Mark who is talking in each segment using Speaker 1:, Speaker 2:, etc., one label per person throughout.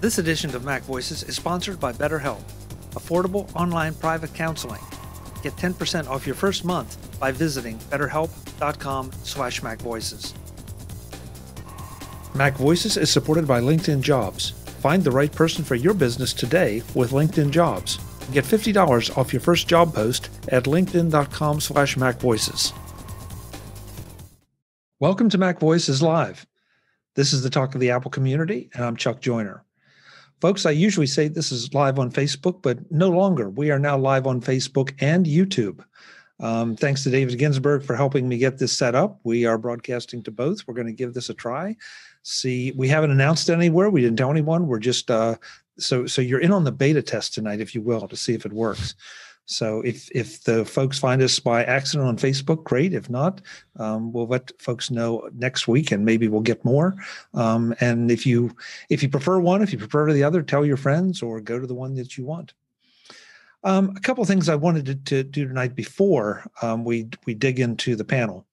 Speaker 1: This edition of MacVoices is sponsored by BetterHelp, affordable online private counseling. Get 10% off your first month by visiting betterhelp.com/MacVoices. MacVoices is supported by LinkedIn Jobs. Find the right person for your business today with LinkedIn Jobs. Get $50 off your first job post at linkedin.com/MacVoices. Welcome to MacVoices Live. This is the talk of the Apple community, and I'm Chuck Joyner. Folks, I usually say this is live on Facebook, but no longer. We are now live on Facebook and YouTube. Thanks to David Ginsburg for helping me get this set up. We are broadcasting to both. We're going to give this a try. See, we haven't announced it anywhere. We didn't tell anyone. We're just, so you're in on the beta test tonight, if you will, to see if it works. So if the folks find us by accident on Facebook, great. If not, we'll let folks know next week, and maybe we'll get more. And if you prefer one, if you prefer the other, tell your friends or go to the one that you want. A couple of things I wanted to do tonight before we dig into the panel.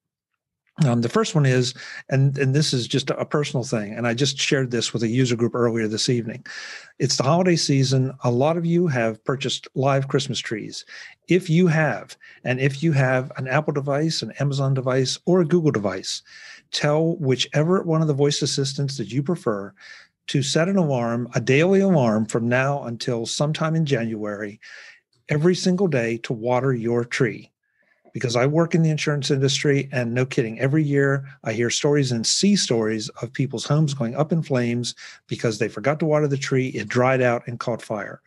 Speaker 1: The first one is, and this is just a personal thing, and I just shared this with a user group earlier this evening. It's the holiday season. A lot of you have purchased live Christmas trees. If you have, and if you have an Apple device, an Amazon device, or a Google device, tell whichever one of the voice assistants that you prefer to set an alarm, a daily alarm from now until sometime in January, every single day to water your tree. Because I work in the insurance industry, and no kidding, every year I hear stories and see stories of people's homes going up in flames because they forgot to water the tree, it dried out and caught fire.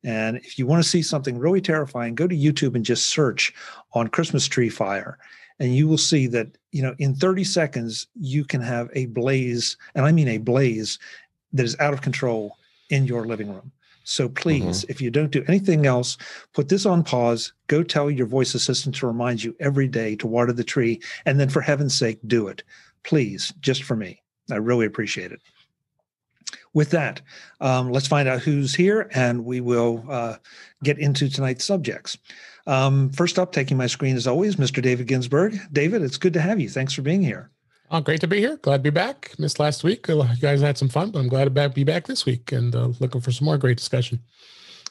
Speaker 1: And if you want to see something really terrifying, go to YouTube and just search on Christmas tree fire. And you will see that, in 30 seconds, you can have a blaze, and I mean a blaze, that is out of control in your living room. So please, if you don't do anything else, put this on pause, go tell your voice assistant to remind you every day to water the tree, and then for heaven's sake, do it. Please, just for me. I really appreciate it. With that, let's find out who's here, and we will get into tonight's subjects. First up, taking my screen as always, Mr. David Ginsburg. David, it's good to have you. Thanks for being here.
Speaker 2: Oh, great to be here. Glad to be back. Missed last week. You guys had some fun, but I'm glad to be back this week and looking for some more great discussion.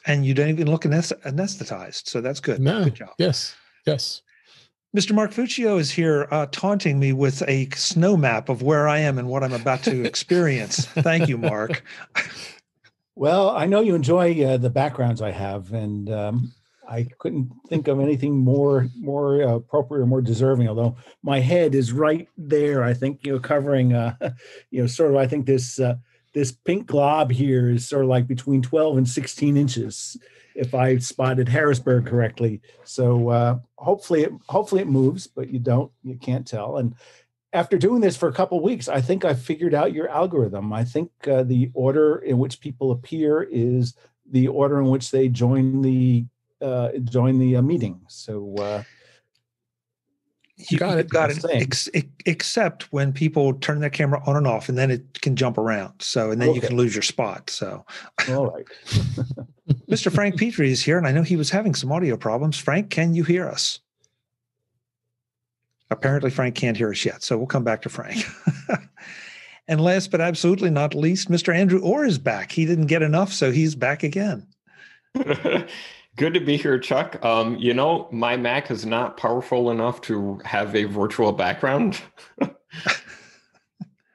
Speaker 1: And you don't even look anesthetized, so that's good.
Speaker 2: No.
Speaker 1: Good job.
Speaker 2: Yes.
Speaker 1: Mr. Mark Fuccio is here taunting me with a snow map of where I am and what I'm about to experience. Thank you, Mark.
Speaker 3: Well, I know you enjoy the backgrounds I have, and I couldn't think of anything more appropriate or more deserving, although my head is right there, I think, covering, sort of, I think this pink glob here is sort of like between 12 and 16 inches, if I spotted Harrisburg correctly. So hopefully it moves, but you can't tell. And after doing this for a couple of weeks, I think I figured out your algorithm. I think the order in which people appear is the order in which they join the meeting. So
Speaker 1: you got it. Except when people turn their camera on and off, and then it can jump around. So, and then you can lose your spot. So,
Speaker 3: all right.
Speaker 1: Mr. Frank Petrie is here, and I know he was having some audio problems. Frank, can you hear us? Apparently, Frank can't hear us yet. So we'll come back to Frank. And last but absolutely not least, Mr. Andrew Orr is back. He didn't get enough, so he's back again.
Speaker 4: Good to be here, Chuck. My Mac is not powerful enough to have a virtual background.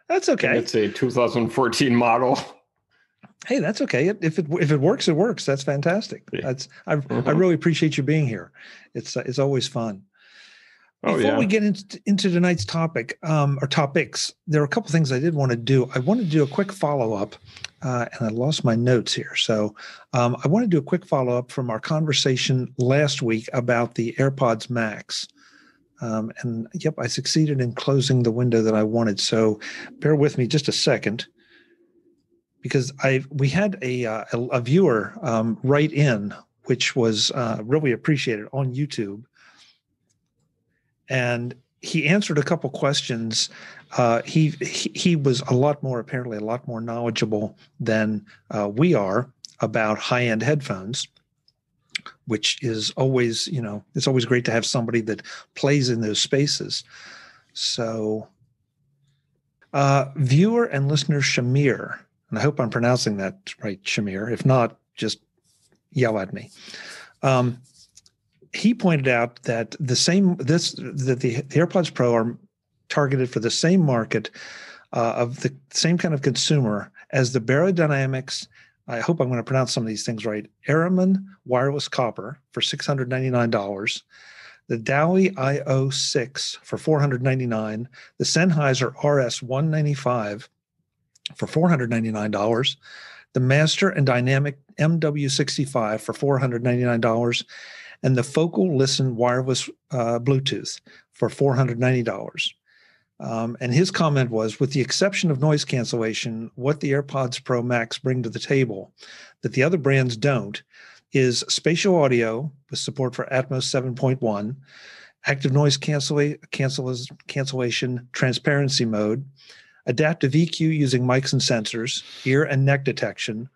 Speaker 1: That's okay.
Speaker 4: It's a 2014 model.
Speaker 1: Hey, that's okay. If it works, it works. That's fantastic.
Speaker 4: Yeah.
Speaker 1: I really appreciate you being here. It's always fun. Before we get into tonight's topic or topics, there are a couple things I did want to do. I wanted to do a quick follow-up, and I lost my notes here. So I want to do a quick follow-up from our conversation last week about the AirPods Max. And yep, I succeeded in closing the window that I wanted. So bear with me just a second, because we had a viewer write in, which was really appreciated on YouTube. And he answered a couple questions. He was apparently a lot more knowledgeable than we are about high-end headphones, which is always, it's always great to have somebody that plays in those spaces. So viewer and listener Shamir and I hope I'm pronouncing that right, Shamir. If not, just yell at me. He pointed out that the AirPods Pro are targeted for the same market of the same kind of consumer as the Barodynamics. I hope I'm going to pronounce some of these things right. Araman wireless copper for $699, the Dowie IO6 for $499, the Sennheiser RS195 for $499, the Master and Dynamic MW65 for $499, and the Focal Listen wireless Bluetooth for $490. And his comment was, with the exception of noise cancellation, what the AirPods Pro Max bring to the table that the other brands don't is spatial audio with support for Atmos 7.1, active noise cancellation, transparency mode, adaptive EQ using mics and sensors, ear and neck detection,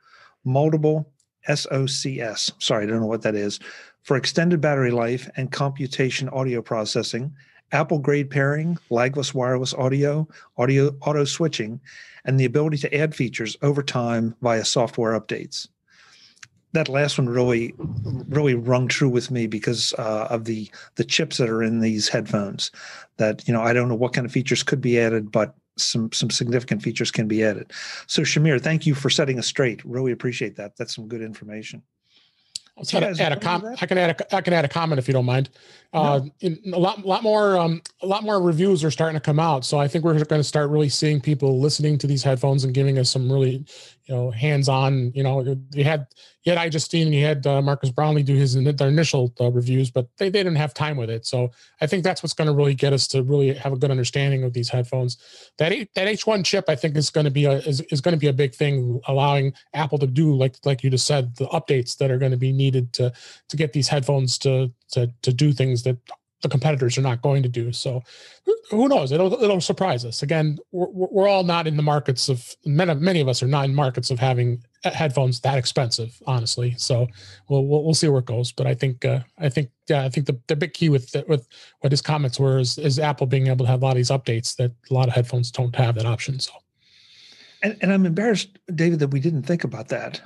Speaker 1: multiple SOCS, sorry, I don't know what that is, for extended battery life and computation audio processing, Apple grade pairing, lagless wireless audio auto switching, and the ability to add features over time via software updates. That last one really rung true with me because of the chips that are in these headphones. That, I don't know what kind of features could be added, but some significant features can be added. So Shamir, thank you for setting us straight. Really appreciate that. That's some good information.
Speaker 2: I can add a comment if you don't mind. A lot more reviews are starting to come out, so I think we're going to start really seeing people listening to these headphones and giving us some really, hands-on. You had iJustine and you had Marcus Brownlee do their initial reviews, but they didn't have time with it. So I think that's what's going to really get us to really have a good understanding of these headphones. That H1 chip, I think, is going to be a big thing, allowing Apple to do, like you just said, the updates that are going to be needed to get these headphones to do things that the competitors are not going to do. So who knows? It'll surprise us. Again, we're all not in the markets of, many of us are not in markets of having headphones that expensive, honestly. So we'll see where it goes. But I think the big key with what his comments were is Apple being able to have a lot of these updates that a lot of headphones don't have that option. So.
Speaker 1: And I'm embarrassed, David, that we didn't think about that.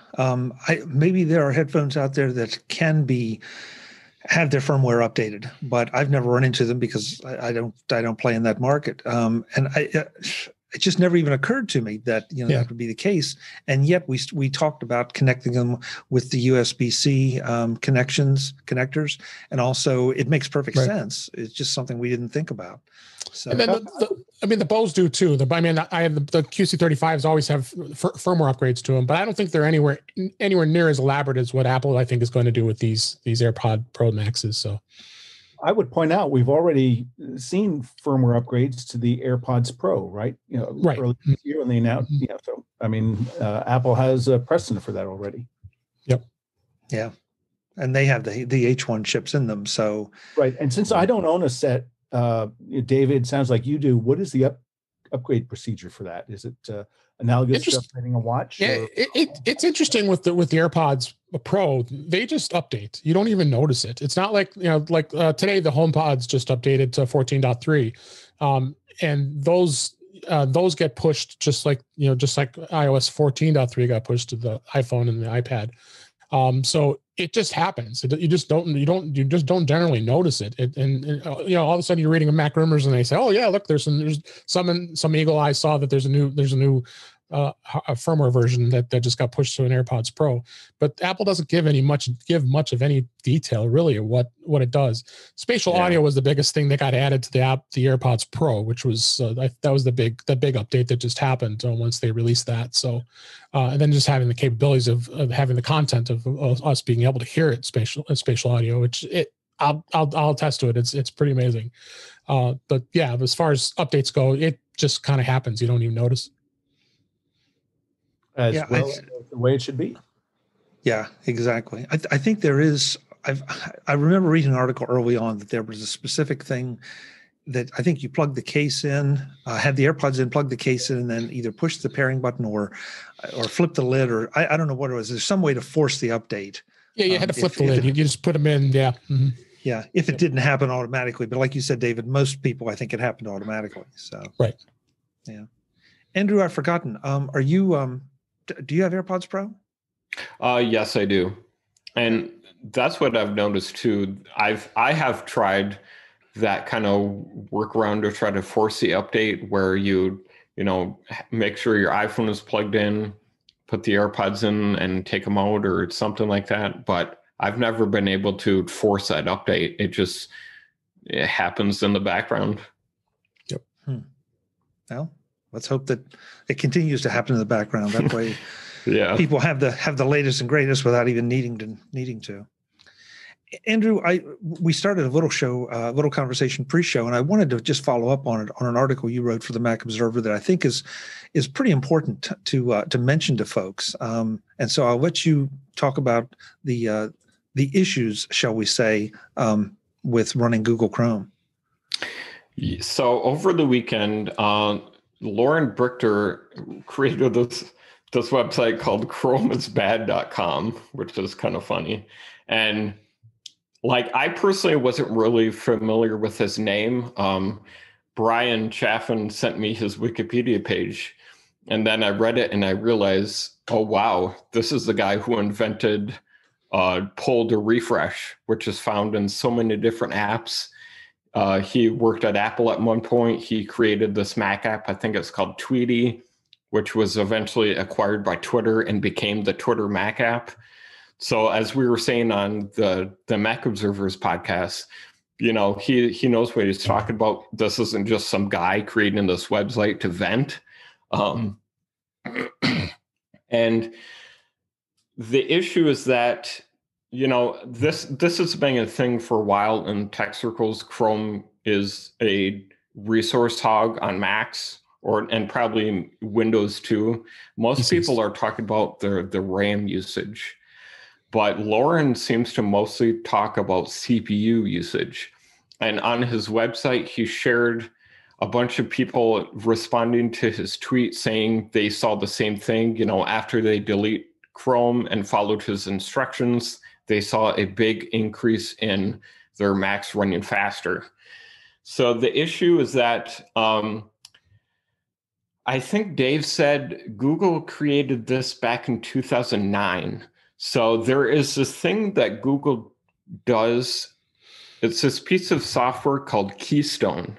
Speaker 1: Maybe there are headphones out there that can have their firmware updated, but I've never run into them because I don't play in that market. It just never even occurred to me that that would be the case. And yet we talked about connecting them with the USB-C connectors, and also it makes perfect sense. It's just something we didn't think about. So,
Speaker 2: and then the Bose do too. I have the QC35s always have firmware upgrades to them, but I don't think they're anywhere near as elaborate as what Apple, I think, is going to do with these AirPod Pro Maxes. So
Speaker 3: I would point out we've already seen firmware upgrades to the AirPods Pro, right? Early this year when they announced. So Apple has a precedent for that already.
Speaker 2: Yep.
Speaker 1: Yeah, and they have the H1 chips in them. So
Speaker 3: right, and since I don't own a set. David, sounds like you do. What is the upgrade procedure for that? Is it analogous to upgrading a watch?
Speaker 2: Yeah, it's interesting with the AirPods Pro. They just update. You don't even notice it. It's not like today the HomePods just updated to 14.3, and those get pushed just like iOS 14.3 got pushed to the iPhone and the iPad. So it just happens. You just don't generally notice it. All of a sudden you're reading a Mac Rumors and they say, oh yeah, look, there's some eagle eye saw that there's a new a firmware version that just got pushed to an AirPods Pro. But Apple doesn't give much of any detail really of what it does. Spatial audio was the biggest thing that got added to the AirPods Pro, which was that was the big update that just happened once they released that. So and then just having the capabilities of having the content of us being able to hear it spatial audio, which I'll attest to it. It's pretty amazing. But yeah, as far as updates go, it just kind of happens. You don't even notice.
Speaker 3: As the way it should be.
Speaker 1: Yeah, exactly. I think there is. I remember reading an article early on that there was a specific thing that I think you plug the case in, had the AirPods in, plug the case in, and then either push the pairing button or flip the lid, or I don't know what it was. There's some way to force the update.
Speaker 2: Yeah, you had to flip the lid. You just put them in. Yeah. Mm-hmm.
Speaker 1: Yeah, if it didn't happen automatically, but like you said, David, most people I think it happened automatically. So
Speaker 2: right.
Speaker 1: Yeah, Andrew, I've forgotten. Are you do you have AirPods Pro?
Speaker 4: Yes, I do. And that's what I've noticed too. I have tried that kind of workaround to try to force the update where you make sure your iPhone is plugged in, put the AirPods in and take them out or something like that. But I've never been able to force that update. It happens in the background.
Speaker 2: Yep.
Speaker 1: Well, let's hope that it continues to happen in the background. That way,
Speaker 4: yeah,
Speaker 1: people have the latest and greatest without even needing to. Andrew, we started a little conversation pre-show, and I wanted to just follow up on it on an article you wrote for the Mac Observer that I think is pretty important to mention to folks. And so I'll let you talk about the issues, shall we say, with running Google Chrome.
Speaker 4: So over the weekend, Lauren Brichter created this website called chromeisbad.com, which is kind of funny. And like, I personally wasn't really familiar with his name. Brian Chaffin sent me his Wikipedia page, and then I read it and I realized, oh, wow, this is the guy who invented pull to refresh, which is found in so many different apps. He worked at Apple at one point. He created this Mac app, I think it's called Tweety, which was eventually acquired by Twitter and became the Twitter Mac app. So as we were saying on the Mac Observers podcast, he knows what he's talking about. This isn't just some guy creating this website to vent. And the issue is that, this has been a thing for a while in tech circles. Chrome is a resource hog on Macs and probably Windows too. Most people are talking about the RAM usage. But Lauren seems to mostly talk about CPU usage. And on his website, he shared a bunch of people responding to his tweet saying they saw the same thing. After they delete Chrome and followed his instructions, they saw a big increase in their Macs running faster. So the issue is that I think Dave said Google created this back in 2009. So there is this thing that Google does. It's this piece of software called Keystone.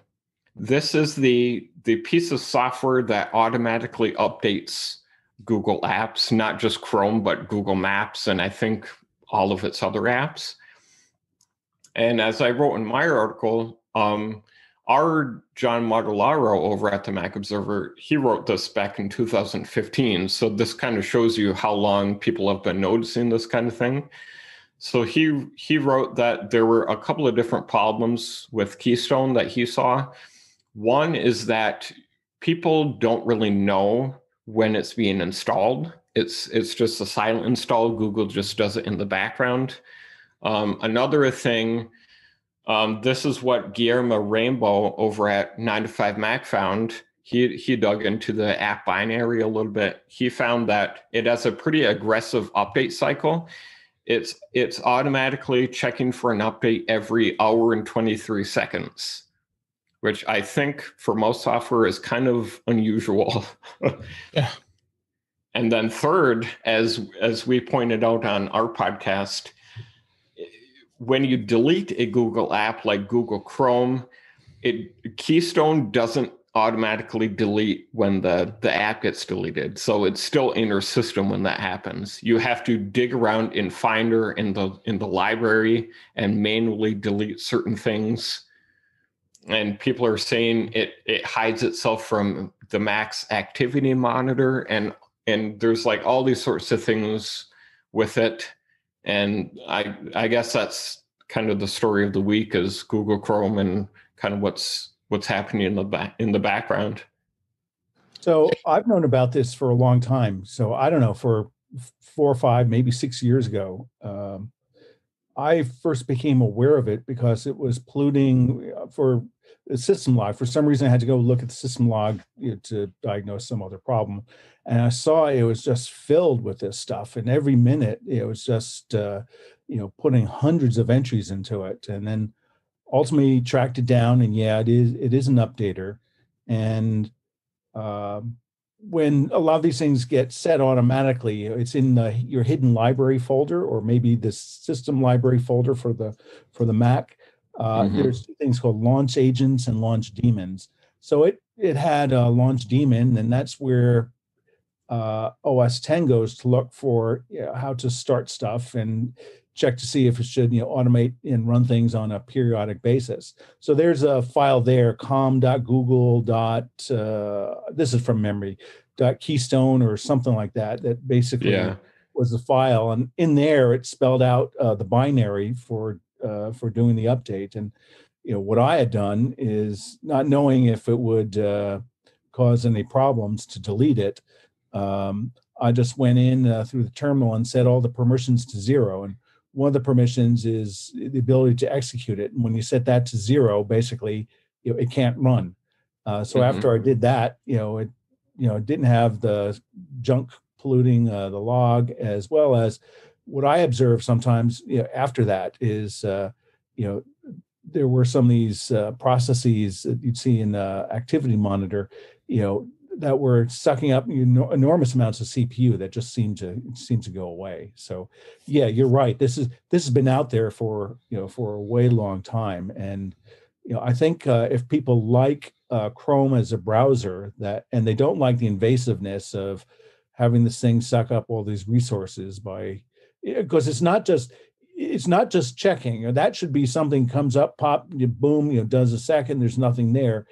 Speaker 4: This is the piece of software that automatically updates Google apps, not just Chrome, but Google Maps, and I think all of its other apps. And as I wrote in my article, our John Martellaro over at the Mac Observer, he wrote this back in 2015. So this kind of shows you how long people have been noticing this kind of thing. So he wrote that there were a couple of different problems with Keystone that he saw. One is that people don't really know when it's being installed. It's just a silent install. Google just does it in the background. Another thing, this is what Guillermo Rainbow over at 9to5Mac found. He dug into the app binary a little bit. He found that it has a pretty aggressive update cycle. It's automatically checking for an update every hour and 23 seconds, which I think for most software is kind of unusual.
Speaker 2: Yeah.
Speaker 4: And then third, as we pointed out on our podcast, when you delete a Google app like Google Chrome, Keystone doesn't automatically delete when the app gets deleted. So it's still in your system when that happens. You have to dig around in Finder in the library and manually delete certain things. And people are saying it hides itself from the Mac's activity monitor, and there's like all these sorts of things with it. And I guess that's kind of the story of the week is Google Chrome and kind of what's happening in the background.
Speaker 3: So I've known about this for a long time. So I don't know, for 4 or 5, maybe 6 years ago, I first became aware of it because it was polluting for the system log. For some reason, I had to go look at the system log to diagnose some other problem. And I saw it was just filled with this stuff. And every minute it was just, putting hundreds of entries into it. And then ultimately tracked it down. And yeah, it is an updater. And when a lot of these things get set automatically, it's in your hidden library folder, or maybe the system library folder for the Mac. There's things called launch agents and launch daemons. So it had a launch daemon, and that's where OS 10 goes to look for how to start stuff and check to see if it should automate and run things on a periodic basis. So there's a file there, com.google. This is from memory, .keystone or something like that. That basically was the file, and in there it spelled out the binary for doing the update. And what I had done is, not knowing if it would cause any problems to delete it, I just went in through the terminal and set all the permissions to 0. And one of the permissions is the ability to execute it. And when you set that to 0, basically, it can't run. So after I did that, it didn't have the junk polluting the log, as well as what I observed sometimes. After that is, there were some of these processes that you'd see in the activity monitor, that were sucking up enormous amounts of CPU that just seemed to go away. So, yeah, you're right. This has been out there for a way long time, and I think if people like Chrome as a browser, and they don't like the invasiveness of having this thing suck up all these resources because it's not just checking. That should be something comes up, pop, boom, does a second. There's nothing there.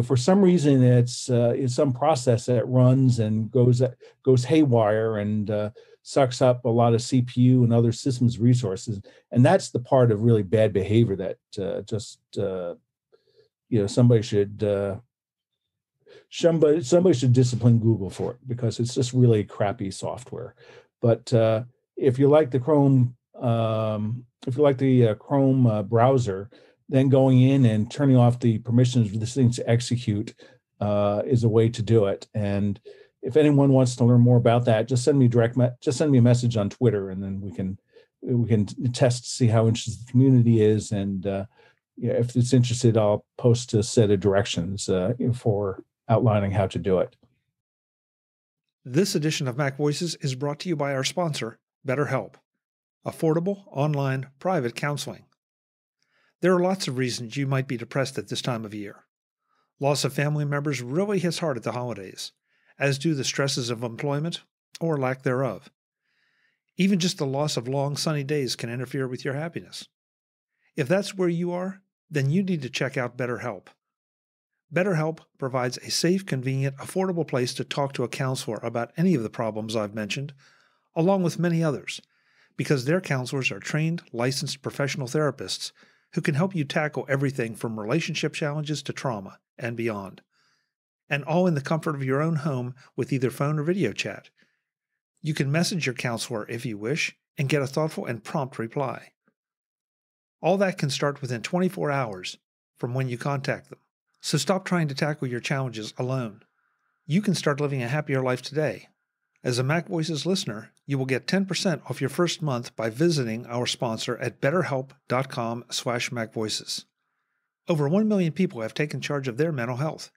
Speaker 3: For some reason, it's some process that runs and goes haywire and sucks up a lot of CPU and other systems resources, and that's the part of really bad behavior that somebody should discipline Google for it, because it's just really crappy software. But if you like the Chrome, browser, then going in and turning off the permissions for this thing to execute is a way to do it. And if anyone wants to learn more about that, just send me a message on Twitter, and then we can test to see how interested the community is. And if it's interested, I'll post a set of directions for outlining how to do it.
Speaker 1: This edition of MacVoices is brought to you by our sponsor, BetterHelp, affordable online private counseling. There are lots of reasons you might be depressed at this time of year. Loss of family members really hits hard at the holidays, as do the stresses of employment or lack thereof. Even just the loss of long sunny days can interfere with your happiness. If that's where you are, then you need to check out BetterHelp. BetterHelp provides a safe, convenient, affordable place to talk to a counselor about any of the problems I've mentioned, along with many others, because their counselors are trained, licensed professional therapists who can help you tackle everything from relationship challenges to trauma and beyond. And all in the comfort of your own home with either phone or video chat. You can message your counselor if you wish and get a thoughtful and prompt reply. All that can start within 24 hours from when you contact them. So stop trying to tackle your challenges alone. You can start living a happier life today. As a MacVoices listener, you will get 10% off your first month by visiting our sponsor at betterhelp.com/MacVoices. Over 1 million people have taken charge of their mental health.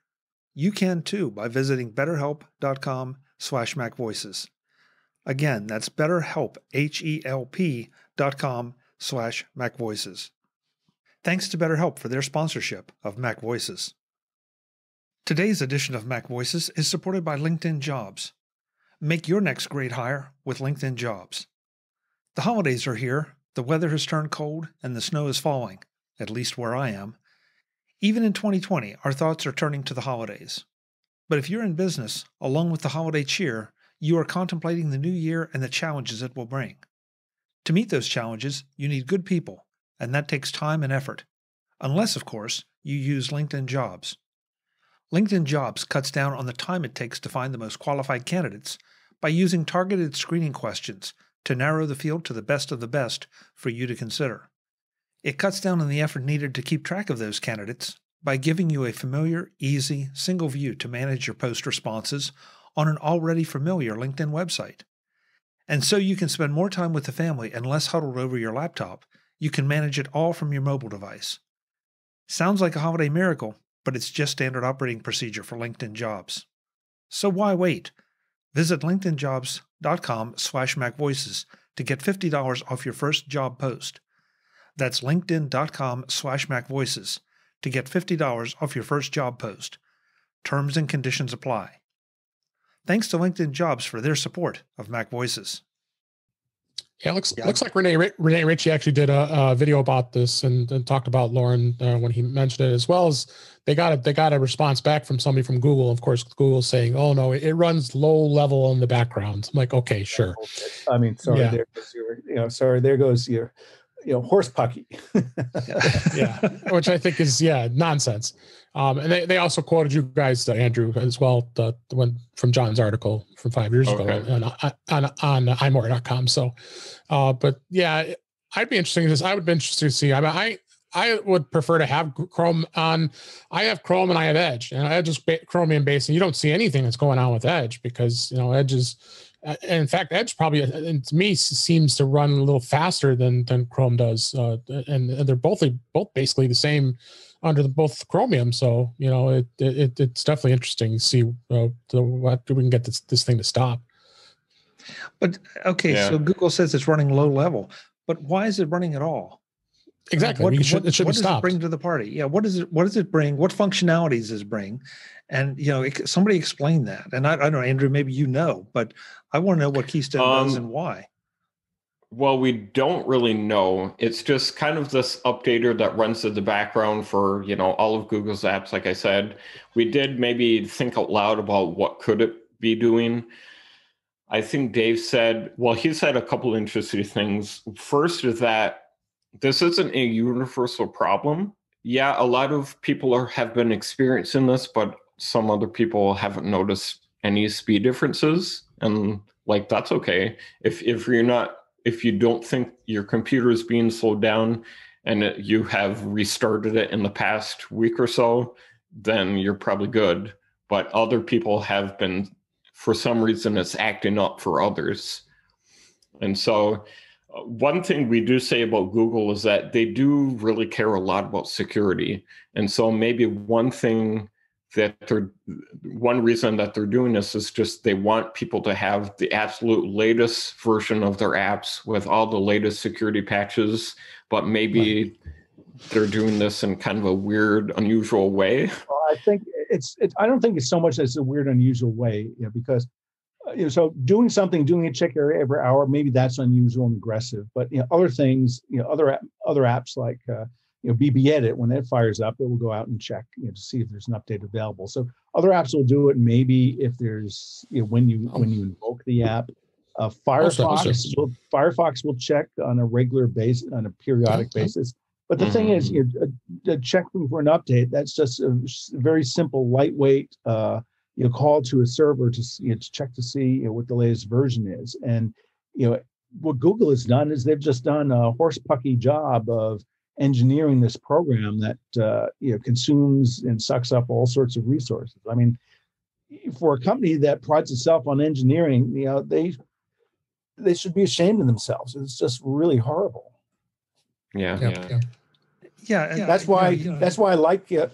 Speaker 1: You can too by visiting betterhelp.com/MacVoices. Again, that's betterhelp, HELP.com/MacVoices. Thanks to BetterHelp for their sponsorship of MacVoices. Today's edition of MacVoices is supported by LinkedIn Jobs. Make your next great hire with LinkedIn Jobs. The holidays are here, the weather has turned cold, and the snow is falling, at least where I am. Even in 2020, our thoughts are turning to the holidays. But if you're in business, along with the holiday cheer, you are contemplating the new year and the challenges it will bring. To meet those challenges, you need good people, and that takes time and effort. Unless, of course, you use LinkedIn Jobs. LinkedIn Jobs cuts down on the time it takes to find the most qualified candidates by using targeted screening questions to narrow the field to the best of the best for you to consider. It cuts down on the effort needed to keep track of those candidates by giving you a familiar, easy, single view to manage your post responses on an already familiar LinkedIn website. And so you can spend more time with the family and less huddled over your laptop. You can manage it all from your mobile device. Sounds like a holiday miracle, but it's just standard operating procedure for LinkedIn Jobs. So why wait? Visit linkedinjobs.com/MacVoices to get $50 off your first job post. That's linkedin.com/MacVoices to get $50 off your first job post. Terms and conditions apply. Thanks to LinkedIn Jobs for their support of MacVoices.
Speaker 2: Yeah, looks like Rene Ritchie actually did a video about this and talked about Lauren when he mentioned it, as well as they got a response back from somebody from Google. Of course, Google's saying, "Oh no, it runs low level in the background." I'm like, okay, sure.
Speaker 3: I mean, sorry,
Speaker 2: Yeah.
Speaker 3: there goes there goes your horse pucky.
Speaker 2: Yeah, which I think is nonsense. And they also quoted you guys, Andrew, as well, from John's article from 5 years ago on imore.com. So, but yeah, I would be interested to see. I would prefer to have Chrome on. I have Chrome and I have Edge, and Edge is Chromium based, and you don't see anything that's going on with Edge because Edge is. And in fact, Edge probably, to me, seems to run a little faster than Chrome does, and they're both basically the same under both Chromium. So it's definitely interesting to see what we can get this thing to stop.
Speaker 1: But okay, so Google says it's running low level, but why is it running at all?
Speaker 2: Exactly. It should be stopped.
Speaker 1: What does it bring to the party? Yeah, what does it bring? What functionalities does it bring? And somebody explain that. And I don't know, Andrew, maybe but I want to know what Keystone does and why.
Speaker 4: Well, we don't really know. It's just kind of this updater that runs in the background for all of Google's apps. Like I said, we did maybe think out loud about what could it be doing. I think Dave said, he said a couple of interesting things. First is that this isn't a universal problem. Yeah, a lot of people have been experiencing this, but some other people haven't noticed any speed differences. And that's okay. If you don't think your computer is being slowed down and you have restarted it in the past week or so, then you're probably good. But other people have been, for some reason, it's acting up for others. And so one thing we do say about Google is that they do really care a lot about security. And so maybe one reason that they're doing this is just they want people to have the absolute latest version of their apps with all the latest security patches, but maybe they're doing this in kind of a weird, unusual way.
Speaker 3: Well, I think I don't think it's so much that it's a weird, unusual way, because so doing a check every hour, maybe that's unusual and aggressive. But other things, other apps like BB Edit, when that fires up, it will go out and check to see if there's an update available. So other apps will do it. Maybe if there's when you invoke the app, Firefox will check on a regular basis, on a periodic basis. But the thing is, checking for an update, that's just a very simple, lightweight call to a server to check to see what the latest version is. And what Google has done is they've just done a horse pucky job of engineering this program that consumes and sucks up all sorts of resources. I mean, for a company that prides itself on engineering, they should be ashamed of themselves. It's just really horrible.
Speaker 1: Yeah.
Speaker 3: That's why I like the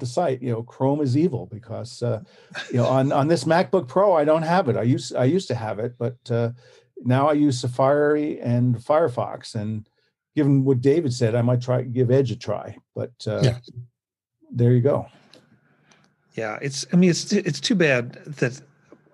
Speaker 3: site. Chrome is evil because on this MacBook Pro I don't have it. I used to have it, but now I use Safari and Firefox. And given what David said, I might give Edge a try. But there you go.
Speaker 1: Yeah, it's too bad that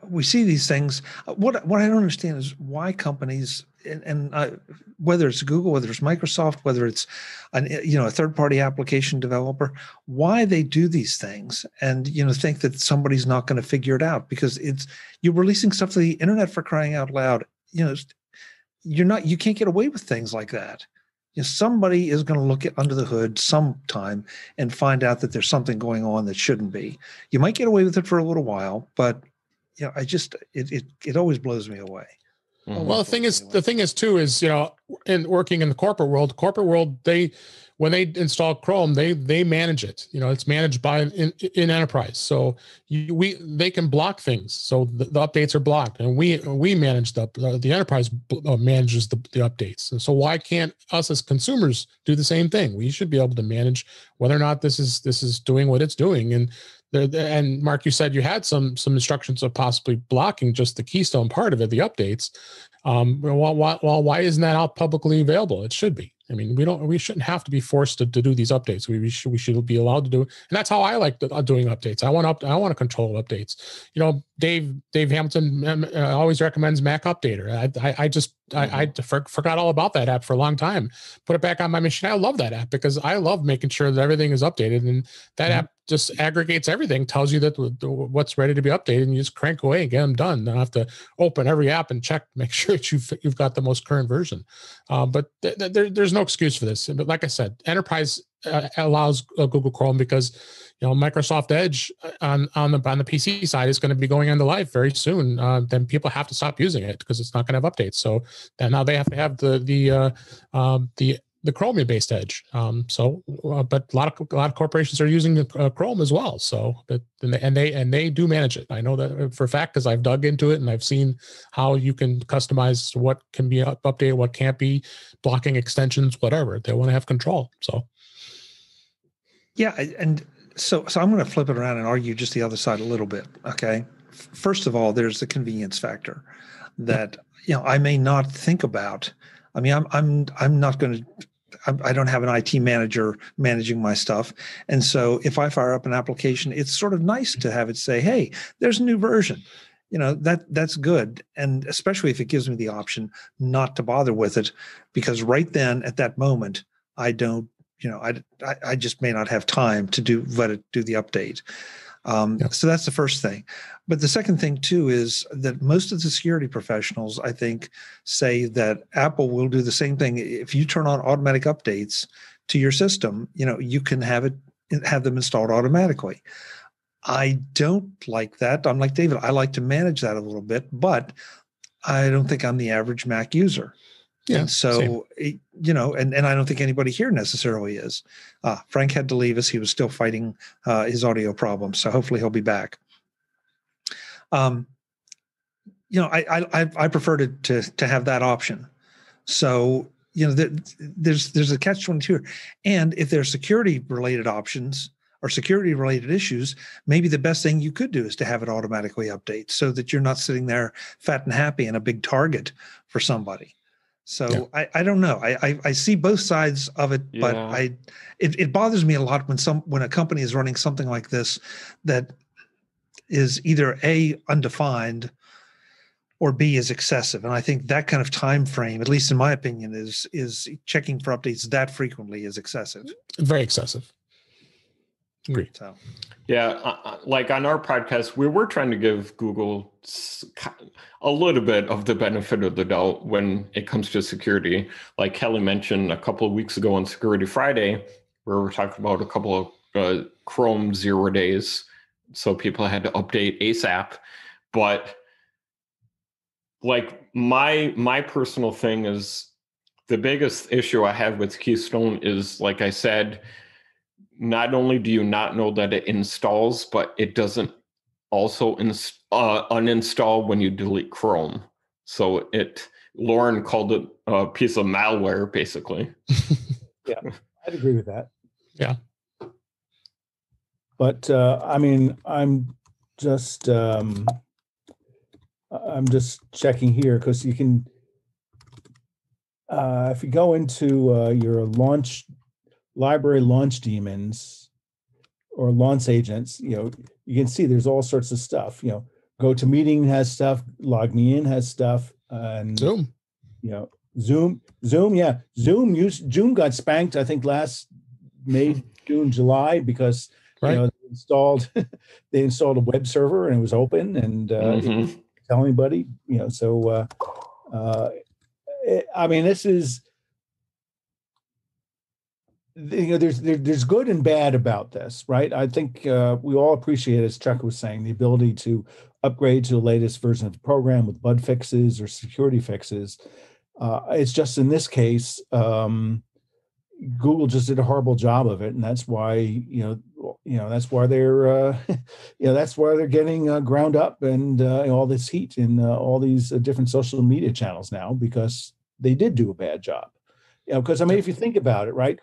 Speaker 1: we see these things. What I don't understand is why companies and whether it's Google, whether it's Microsoft, whether it's a third-party application developer, why they do these things and think that somebody's not going to figure it out, because you're releasing stuff to the internet, for crying out loud. You can't get away with things like that. Somebody is going to look under the hood sometime and find out that there's something going on that shouldn't be. You might get away with it for a little while, but it always blows me away.
Speaker 2: Well, the thing is too, in working in the corporate world, when they install Chrome, they manage it. It's managed by in enterprise. So they can block things. So the updates are blocked, and we manage the enterprise manages the updates. And so why can't us as consumers do the same thing? We should be able to manage whether or not this is doing what it's doing. And And Mark, you said you had some instructions of possibly blocking just the keystone part of it, the updates. Why isn't that out publicly available? It should be. I mean, we shouldn't have to be forced to do these updates. We should be allowed to do it. And that's how I like doing updates. I want to control updates. You know, Dave Hamilton always recommends Mac Updater. I forgot all about that app for a long time. Put it back on my machine. I love that app because I love making sure that everything is updated. And that app just aggregates everything, tells you that what's ready to be updated, and you just crank away and get them done. Don't have to open every app and check, make sure that you've got the most current version. But there's no excuse for this. But like I said, Enterprise allows Google Chrome because Microsoft Edge on the PC side is going to be going into life very soon. Then people have to stop using it because it's not going to have updates. So then now they have to have the Chromium-based Edge. But a lot of corporations are using Chrome as well. So, and they do manage it. I know that for a fact because I've dug into it and I've seen how you can customize what can be updated, what can't be, blocking extensions, whatever. They want to have control. So,
Speaker 1: yeah, and so I'm going to flip it around and argue just the other side a little bit. Okay, first of all, there's the convenience factor that I may not think about. I mean, I'm not going to. I don't have an IT manager managing my stuff, and so if I fire up an application, it's sort of nice to have it say, "Hey, there's a new version." That's good, and especially if it gives me the option not to bother with it, because right then at that moment, I don't. I just may not have time to let it do the update. So that's the first thing. But the second thing too is that most of the security professionals, I think, say that Apple will do the same thing. If you turn on automatic updates to your system, you can have them installed automatically. I don't like that. I'm like David. I like to manage that a little bit, but I don't think I'm the average Mac user. Yeah. And so, and I don't think anybody here necessarily is. Frank had to leave us. He was still fighting his audio problems. So hopefully he'll be back. I prefer to have that option. So, there's a catch-22 here. And if there's security-related options or security-related issues, maybe the best thing you could do is to have it automatically update so that you're not sitting there fat and happy and a big target for somebody. So I don't know. I see both sides of it, but it bothers me a lot when a company is running something like this that is either A, undefined, or B, is excessive. And I think that kind of time frame, at least in my opinion, is checking for updates that frequently is excessive.
Speaker 2: Very excessive. Agreed.
Speaker 1: So.
Speaker 4: Yeah, like on our podcast, we were trying to give Google a little bit of the benefit of the doubt when it comes to security. Like Kelly mentioned a couple of weeks ago on Security Friday, where we're talking about a couple of Chrome 0 days, so people had to update ASAP. But like my personal thing is the biggest issue I have with Keystone is, like I said, not only do you not know that it installs, but it doesn't also uninstall when you delete Chrome. So Lauren called it a piece of malware, basically.
Speaker 3: Yeah, I'd agree with that.
Speaker 2: Yeah.
Speaker 3: But I'm just checking here because you can, if you go into your library launch daemons or launch agents, you can see there's all sorts of stuff. GoToMeeting has stuff, LogMeIn has stuff, and
Speaker 2: Zoom.
Speaker 3: Zoom, yeah. Zoom got spanked, I think, last May, June, July, because they installed a web server and it was open and didn't tell anybody. This is. There's good and bad about this, right? I think we all appreciate, as Chuck was saying, the ability to upgrade to the latest version of the program with bug fixes or security fixes. It's just in this case, Google just did a horrible job of it, and that's why that's why they're that's why they're getting ground up and all this heat in all these different social media channels now, because they did do a bad job. Because if you think about it, right?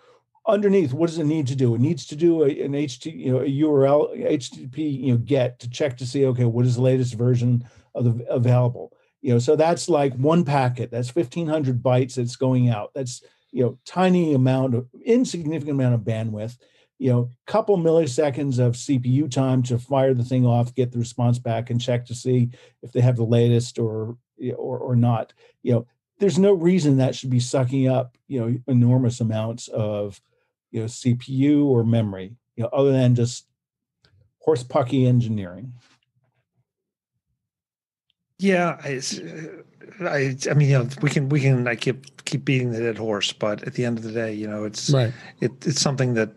Speaker 3: underneath, what does it need to do? It needs to do a URL, HTTP, get to check to see, okay, what is the latest version of the available? So that's like one packet. That's 1,500 bytes that's going out. That's insignificant amount of bandwidth. Couple milliseconds of CPU time to fire the thing off, get the response back, and check to see if they have the latest or not. There's no reason that should be sucking up enormous amounts of CPU or memory, other than just horsepucky engineering.
Speaker 1: Yeah, I mean, we can I keep beating the dead horse, but at the end of the day, it's
Speaker 2: right.
Speaker 1: It's something that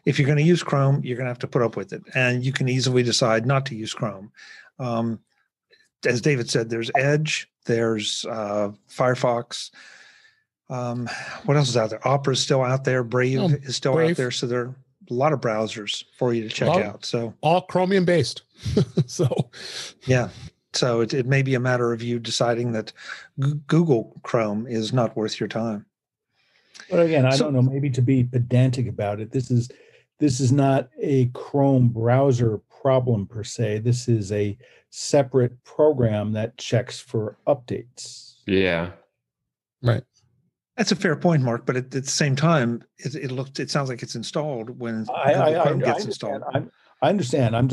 Speaker 1: if you're going to use Chrome, you're going to have to put up with it, and you can easily decide not to use Chrome. As David said, there's Edge, there's Firefox. What else is out there? Opera is still out there. Brave is still out there. So there are a lot of browsers for you to check out. So
Speaker 2: all Chromium based. So
Speaker 1: yeah. So it may be a matter of you deciding that Google Chrome is not worth your time.
Speaker 3: But again, I don't know, maybe to be pedantic about it, this is not a Chrome browser problem per se. This is a separate program that checks for updates.
Speaker 4: Yeah.
Speaker 2: Right.
Speaker 1: That's a fair point, Mark. But at the same time, it sounds like it's installed when Chrome gets installed.
Speaker 3: I understand. I'm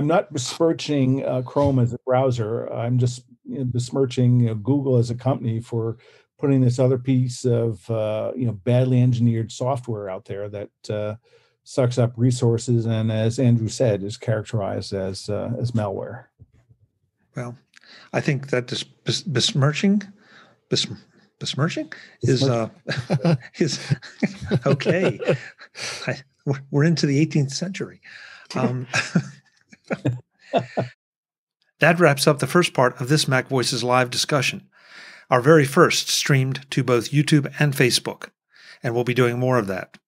Speaker 3: not besmirching Chrome as a browser. I'm just besmirching Google as a company for putting this other piece of badly engineered software out there that sucks up resources and, as Andrew said, is characterized as malware.
Speaker 1: Well, I think that besmirching is okay. We're into the 18th century. That wraps up the first part of this MacVoices live discussion, our very first streamed to both YouTube and Facebook, and we'll be doing more of that.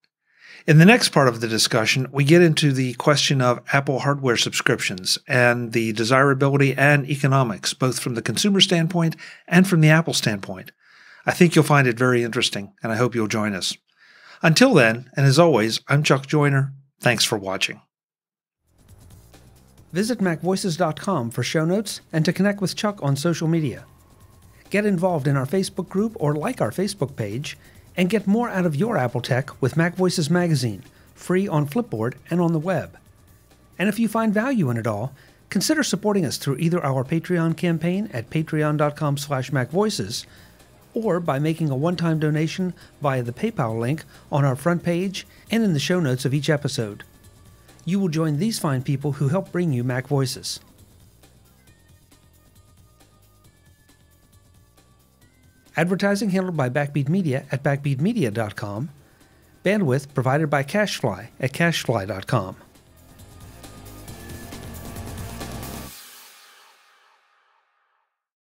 Speaker 1: In the next part of the discussion, we get into the question of Apple hardware subscriptions and the desirability and economics, both from the consumer standpoint and from the Apple standpoint. I think you'll find it very interesting, and I hope you'll join us. Until then, and as always, I'm Chuck Joyner. Thanks for watching. Visit MacVoices.com for show notes and to connect with Chuck on social media. Get involved in our Facebook group or like our Facebook page, and get more out of your Apple tech with MacVoices Magazine, free on Flipboard and on the web. And if you find value in it all, consider supporting us through either our Patreon campaign at patreon.com/MacVoices or by making a one-time donation via the PayPal link on our front page and in the show notes of each episode. You will join these fine people who help bring you MacVoices. Advertising handled by Backbeat Media at backbeatmedia.com. Bandwidth provided by CacheFly at cachefly.com.